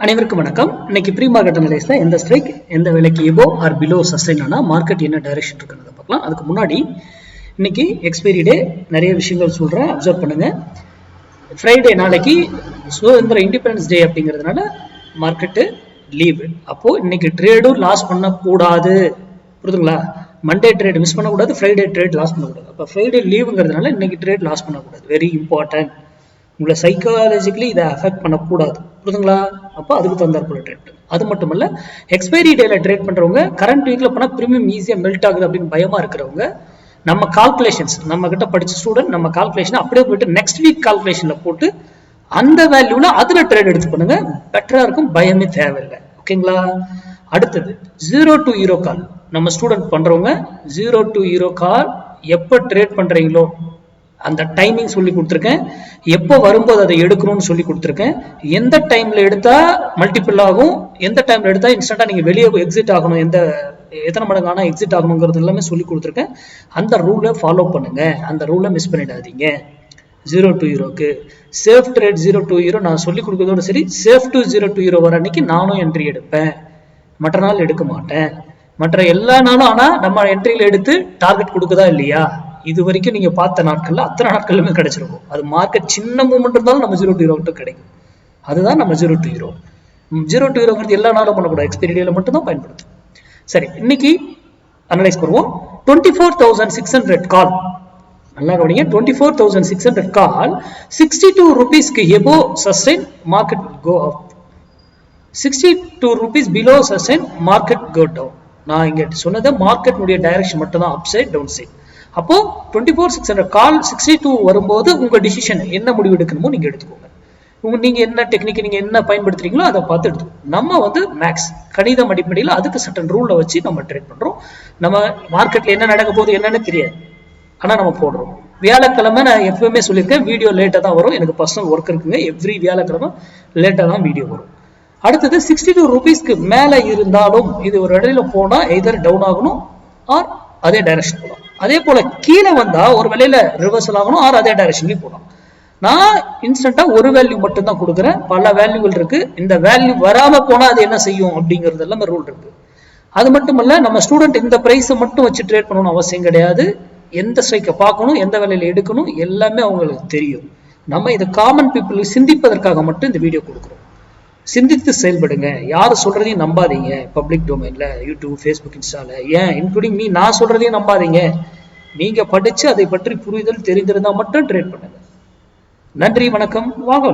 அனைவருக்கும் வணக்கம். இன்னைக்கு ப்ரீ மார்க்கெட் அனலைஸ்ல எந்த ஸ்ட்ரைக் எந்த விலைக்கு எபோ ஆர் பிலோ சஸ்டைன் ஆனா மார்க்கெட் என்ன டைரக்ஷன் இருக்குன்னு பார்க்கலாம். அதுக்கு முன்னாடி இன்னைக்கு எக்ஸ்பைரி டே, நிறைய விஷயங்கள் சொல்றேன், அப்சர்வ் பண்ணுங்க. ஃப்ரைடே நாளைக்கு சுதந்திர இண்டிபெண்டன்ஸ் டே அப்படிங்கிறதுனால மார்க்கெட்டு லீவு. அப்போ இன்னைக்கு ட்ரேடும் லாஸ் பண்ணக்கூடாது, புரியுதுங்களா? மண்டே ட்ரேட் மிஸ் பண்ணக்கூடாது, ஃப்ரைடே ட்ரேட் லாஸ் பண்ணக்கூடாது. அப்போ ஃப்ரைடே லீவுங்கிறதுனால இன்னைக்கு ட்ரேட் லாஸ் பண்ணக்கூடாது. Very important. உங்களை சைக்காலஜிக்கலி இதை அஃபெக்ட் பண்ணக்கூடாது, புரியுதுங்களா? அப்போ அதுக்கு தந்தாற்போல ட்ரேட். அது மட்டும் இல்ல, எக்ஸ்பைரி டேல ட்ரேட் பண்றவங்க கரண்ட் வீக்ல போனா பிரீமியம் ஈஸியா மெல்ட் ஆகுது அப்படின்னு பயமா இருக்கிறவங்க, நம்ம கால்குலேஷன்ஸ் நம்ம கிட்ட படிச்ச ஸ்டூடெண்ட் நம்ம கால்குலேஷன் அப்படியே போயிட்டு நெக்ஸ்ட் வீக் கால்குலேஷன்ல போட்டு அந்த வேல்யூல அதுல ட்ரேட் எடுத்து பண்ணுங்க, பெட்டரா இருக்கும், பயமே தேவையில்லை. ஓகேங்களா? அடுத்தது 0 to ஹீரோ கால். நம்ம ஸ்டூடெண்ட் பண்றவங்க 0 to ஹீரோ கால் எப்ப ட்ரேட் பண்றீங்களோ அந்த டைமிங் சொல்லி கொடுத்துருக்கேன். எப்போ வரும்போது அதை எடுக்கணும்னு சொல்லி கொடுத்துருக்கேன். எந்த டைம்ல எடுத்தா மல்டிபிள் ஆகும், எந்த டைம்ல எடுத்தா இன்ஸ்டன்டா நீங்க வெளியே எக்ஸிட் ஆகணும், எத்தனை மடங்கு ஆனா எக்ஸிட் ஆகணுங்கிறது எல்லாமே சொல்லி கொடுத்துருக்கேன். அந்த ரூலை ஃபாலோ பண்ணுங்க, அந்த ரூலை மிஸ் பண்ணிடாதீங்க. 0 to ஹீரோக்கு சேஃப் ட்ரேட் 0 to ஹீரோ நான் சொல்லி கொடுக்கறதோட சரி, சேஃப் டு 0 to ஹீரோ வர அன்னைக்கு நானும் என்ட்ரி எடுப்பேன், மற்ற நாள் எடுக்க மாட்டேன். மற்ற எல்லா நாளும் ஆனா நம்ம என்ட்ரியில எடுத்து டார்கெட் கொடுக்குதா இல்லையா, இது வரைக்கும் நீங்க பார்த்த நாட்கள்ல அத்தனை நாட்களுமே கிடைச்சிருக்கும். அது மார்க்கெட் சின்ன மூவ்மெண்ட் இருந்தாலும் நம்ம 0 to ஹீரோ கிடைக்கும். அதுதான் நம்ம 0 to ஹீரோ. 0 to ஹீரோங்கிறது எல்லா நாளும் பண்ணக்கூடாது, எக்ஸ்பைரி டேல மட்டும் தான் பயன்படுத்தும். சரி, இன்னைக்கு அனலைஸ் பண்ணுவோம். 24,600 கால், நல்லா கவனிங்க. 24,600 கால் 62 rupeesக்கு above sustain, market go up. 62 rupees below sustain, market go down. நான் இங்க சொன்னது மார்க்கெட் உடைய டைரக்ஷன் மட்டும் தான், அப் சைட் டவுன் சைட். அப்போ 24,600 கால் 62 வரும்போது உங்க டிசிஷன் என்ன முடிவு எடுக்கணுமோ நீங்க எடுத்துக்கோங்க. நீங்க என்ன டெக்னிக் நீங்க என்ன பயன்படுத்துறீங்களோ அதை பார்த்து எடுத்துக்கோங்க. நம்ம மேக்ஸ் கணிதம் அடிப்படையில் அதுக்கு சட்டன் ரூல்ல வச்சு நம்ம ட்ரேட் பண்றோம். நம்ம மார்க்கெட்ல என்ன நடக்க போகுது என்னன்னு தெரியாது, ஆனா நம்ம போடுறோம். வியாழக்கிழமை நான் எப்பவுமே சொல்லியிருக்கேன், வீடியோ லேட்டா தான் வரும், எனக்கு பர்சனல் ஒர்க் இருக்குங்க. எவ்ரி வியாழக்கிழமை லேட்டா தான் வீடியோ வரும். அடுத்தது 62 rupeesக்கு மேல இருந்தாலும் இது ஒரு இடையில போனா எதர் டவுன் ஆகணும் ஆர் அதே டைரக்ஷன் போகலாம். அதே போல கீழே வந்தா ஒரு வேலையில ரிவர்சல் ஆகணும் ஆர் அதே டைரக்ஷன்லயும் போகலாம். நான் இன்ஸ்டன்டா ஒரு வேல்யூ மட்டும் தான் கொடுக்குறேன், பல வேல்யூகள் இருக்கு. இந்த வேல்யூ வராம போனா அது என்ன செய்யும் அப்படிங்கிறது எல்லாமே ரூல் இருக்கு. அது மட்டும் இல்ல, நம்ம ஸ்டூடெண்ட் இந்த பிரைஸ் மட்டும் வச்சு ட்ரேட் பண்ணணும் அவசியம் கிடையாது. எந்த ஸ்ட்ரைக்கை பார்க்கணும், எந்த வேலையில எடுக்கணும், எல்லாமே அவங்களுக்கு தெரியும். நம்ம இது காமன் பீப்புள் சிந்திப்பதற்காக மட்டும் இந்த வீடியோ கொடுக்குறோம். சிந்தித்து செயல்படுங்க, யாரு சொல்றதையும் நம்பாதீங்க. பப்ளிக் டொமைன்ல யூடியூப், ஃபேஸ்புக், இன்ஸ்டால, ஏன் இன்க்ளூடிங் மீ, நான் சொல்றதையும் நம்பாதீங்க. நீங்க படிச்சு அதை பற்றி புரிதல் தெரிந்திருந்தா மட்டும் ட்ரேட் பண்ணுங்க. நன்றி, வணக்கம், வாங்க.